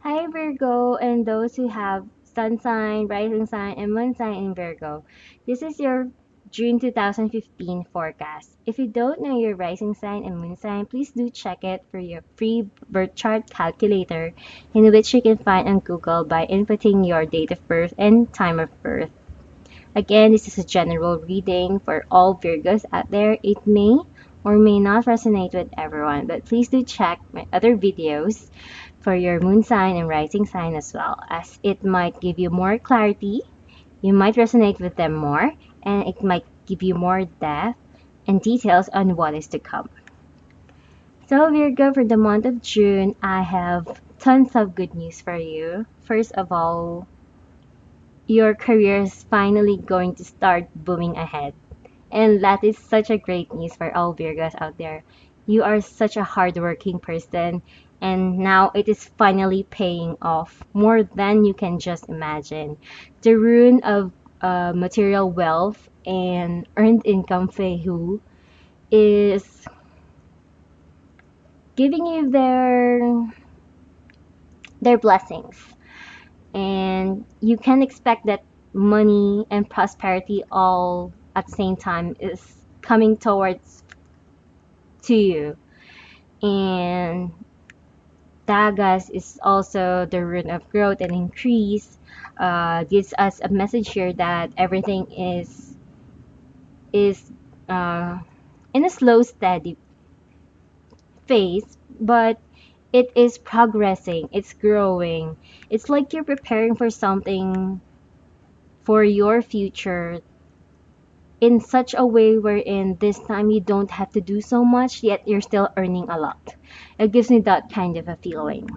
Hi Virgo and those who have sun sign, rising sign, and moon sign in Virgo. This is your June 2015 forecast. If you don't know your rising sign and moon sign, please do check it for your free birth chart calculator, in which you can find on Google by inputting your date of birth and time of birth. Again, this is a general reading for all Virgos out there. It may or may not resonate with everyone, but please do check my other videos for your moon sign and rising sign as well, as it might give you more clarity, you might resonate with them more, and it might give you more depth and details on what is to come. So, Virgo, for the month of June, I have tons of good news for you. First of all, your career is finally going to start booming ahead. And that is such a great news for all Virgos out there. You are such a hardworking person, and now it is finally paying off more than you can just imagine. The rune of material wealth and earned income Fehu is giving you their blessings, and you can expect that money and prosperity all at the same time is coming towards to you. And Dagas is also the rune of growth and increase. Gives us a message here that everything is uh, in a slow, steady phase, but it is progressing. It's growing. It's like you're preparing for something for your future in such a way wherein this time you don't have to do so much, yet you're still earning a lot. It gives me that kind of a feeling.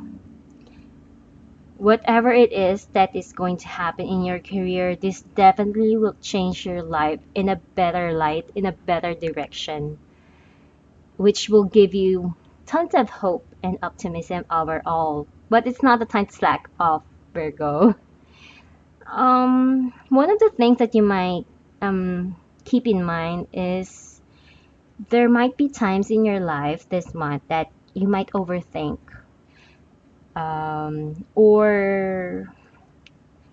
Whatever it is that is going to happen in your career, this definitely will change your life in a better light, in a better direction, which will give you tons of hope and optimism overall. But it's not the time to slack off, Virgo. One of the things that you might keep in mind is there might be times in your life this month that you might overthink, or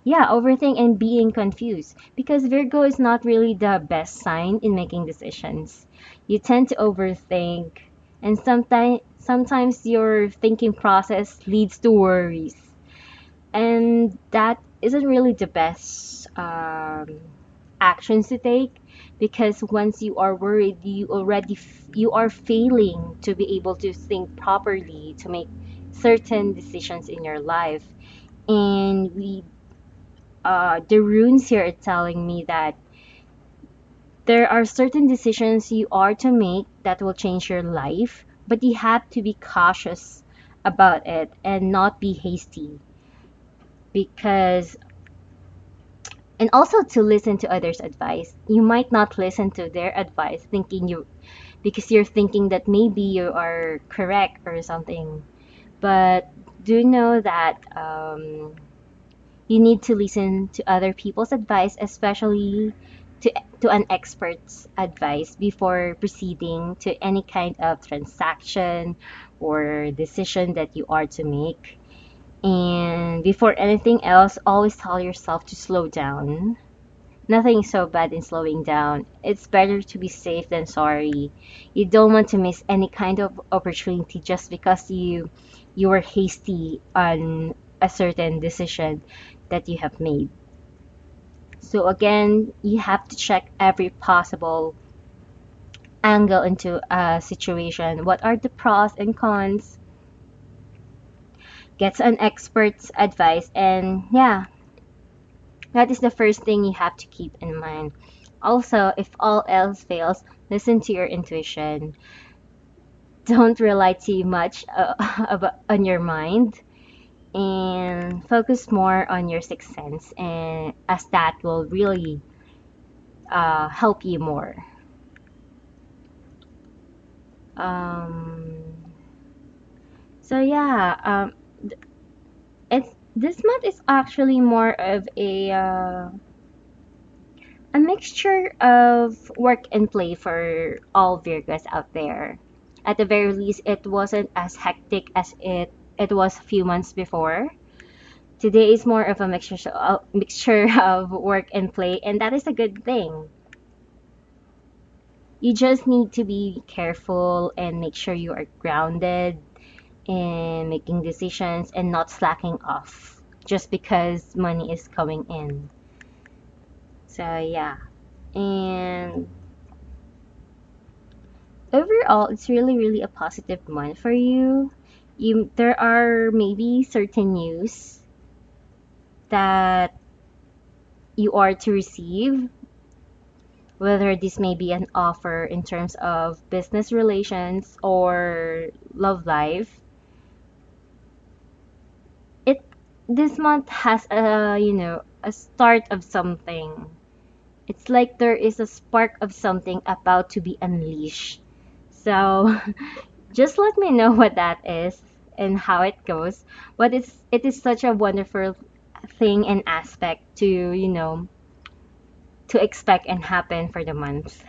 yeah, overthink and being confused, because Virgo is not really the best sign in making decisions. You tend to overthink, and sometimes your thinking process leads to worries, and that isn't really the best actions to take, because once you are worried, you are failing to be able to think properly to make certain decisions in your life. And we the runes here are telling me that there are certain decisions you are to make that will change your life, but you have to be cautious about it and not be hasty, because and also to listen to others' advice. You might not listen to their advice thinking you because you're thinking that maybe you are correct or something. But do know that you need to listen to other people's advice, especially to an expert's advice before proceeding to any kind of transaction or decision that you are to make. And before anything else, always tell yourself to slow down. Nothing is so bad in slowing down. It's better to be safe than sorry. You don't want to miss any kind of opportunity just because you were hasty on a certain decision that you have made. So again, you have to check every possible angle into a situation. What are the pros and cons? Get an expert's advice, and yeah, that is the first thing you have to keep in mind. Also, if all else fails, listen to your intuition. Don't rely too much on your mind, and focus more on your sixth sense, and as that will really help you more. Um, so yeah, it's this month is actually more of a mixture of work and play for all Virgos out there. At the very least, it wasn't as hectic as it was a few months before. Today is more of a mixture of work and play, and that is a good thing. You just need to be careful and make sure you are grounded in making decisions and not slacking off just because money is coming in. So, yeah. And overall, it's really a positive month for you. There are maybe certain news that you are to receive, whether this may be an offer in terms of business relations or love life. It This month has a start of something. It's like there is a spark of something about to be unleashed. So just let me know what that is and how it goes. But it is such a wonderful thing and aspect to, to expect and happen for the month.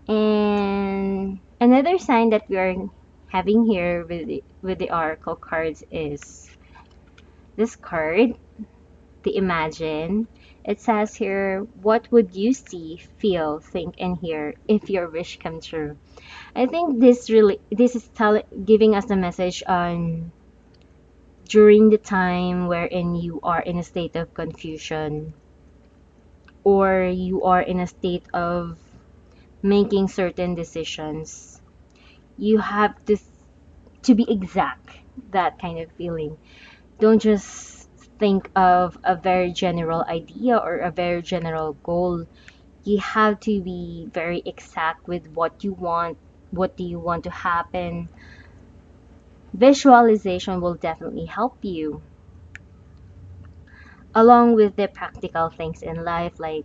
And another sign that we are having here with the oracle cards is this card, the Imagine. It says here, what would you see, feel, think, and hear if your wish come true? I think this is giving us a message on during the time wherein you are in a state of confusion or you are in a state of making certain decisions. You have to be exact, that kind of feeling. Don't just think of a very general idea or a very general goal. You have to be very exact with what you want. What do you want to happen? Visualization will definitely help you, along with the practical things in life, like,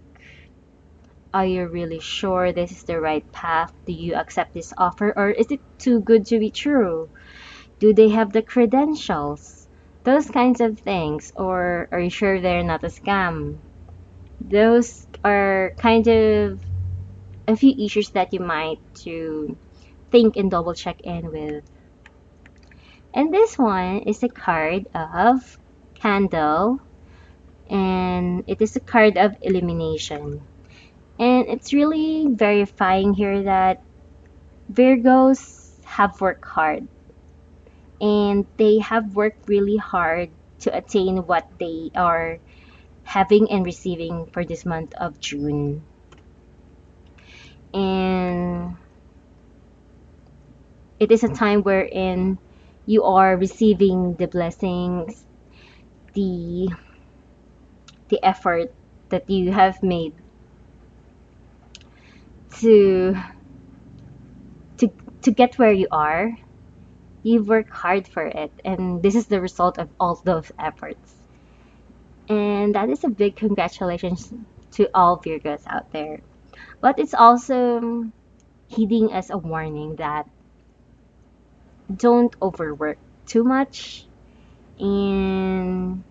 are you really sure this is the right path? Do you accept this offer, or is it too good to be true? Do they have the credentials? Those kinds of things. Or are you sure they're not a scam? Those are kind of a few issues that you might to think and double check in with. And this one is a card of Candle, and it is a card of elimination. And it's really verifying here that Virgos have worked hard, and they have worked really hard to attain what they are having and receiving for this month of June. And it is a time wherein you are receiving the blessings, the effort that you have made to to to get where you are. You've worked hard for it, and this is the result of all those efforts. And that is a big congratulations to all Virgos out there. But it's also heeding as a warning that don't overwork too much, and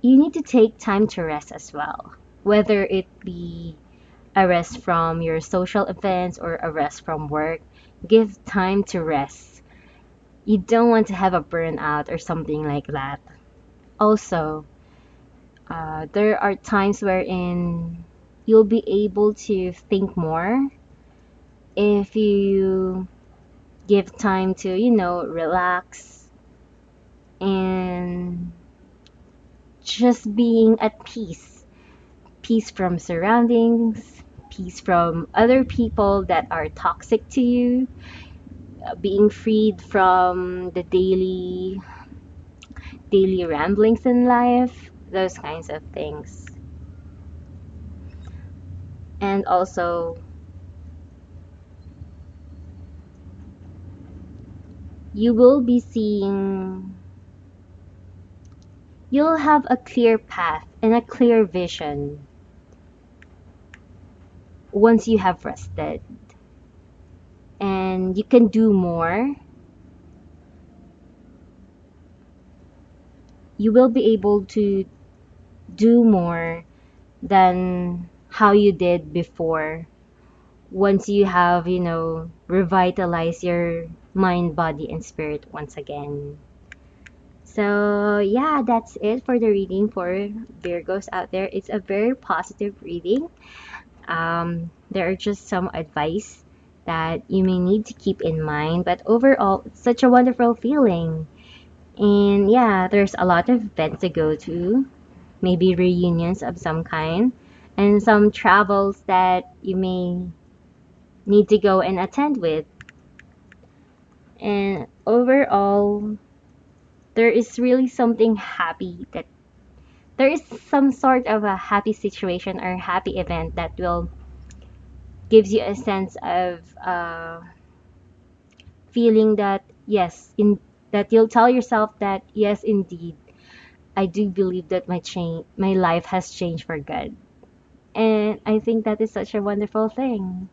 you need to take time to rest as well, whether it be a rest from your social events or a rest from work. Give time to rest. You don't want to have a burnout or something like that. Also, there are times wherein you'll be able to think more if you give time to, relax and just being at peace. Peace from surroundings, peace from other people that are toxic to you, being freed from the daily ramblings in life, those kinds of things. And also, you will be seeing, you'll have a clear path and a clear vision once you have rested. And you can do more. You will be able to do more than how you did before once you have, revitalized your mind, body, and spirit once again. So, yeah, that's it for the reading for Virgos out there. It's a very positive reading. There are just some advice that you may need to keep in mind, but overall, it's such a wonderful feeling. And yeah, there's a lot of events to go to, maybe reunions of some kind, and some travels that you may need to go and attend with. And overall, there is really something happy that there is some sort of a happy situation or happy event that will gives you a sense of feeling that yes, in that you'll tell yourself that yes, indeed, I do believe that my life has changed for good. And I think that is such a wonderful thing.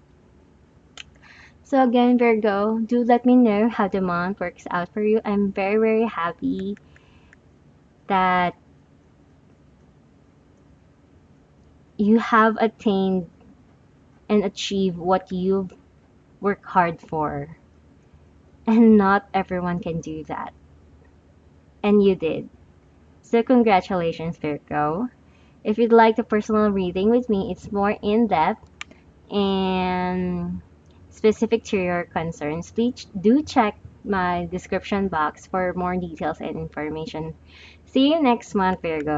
So again, Virgo, do let me know how the month works out for you. I'm very, very happy that you have attained and achieved what you've worked hard for. And not everyone can do that. And you did. So congratulations, Virgo. If you'd like a personal reading with me, it's more in depth and specific to your concerns. Please do check my description box for more details and information. See you next month, Virgo.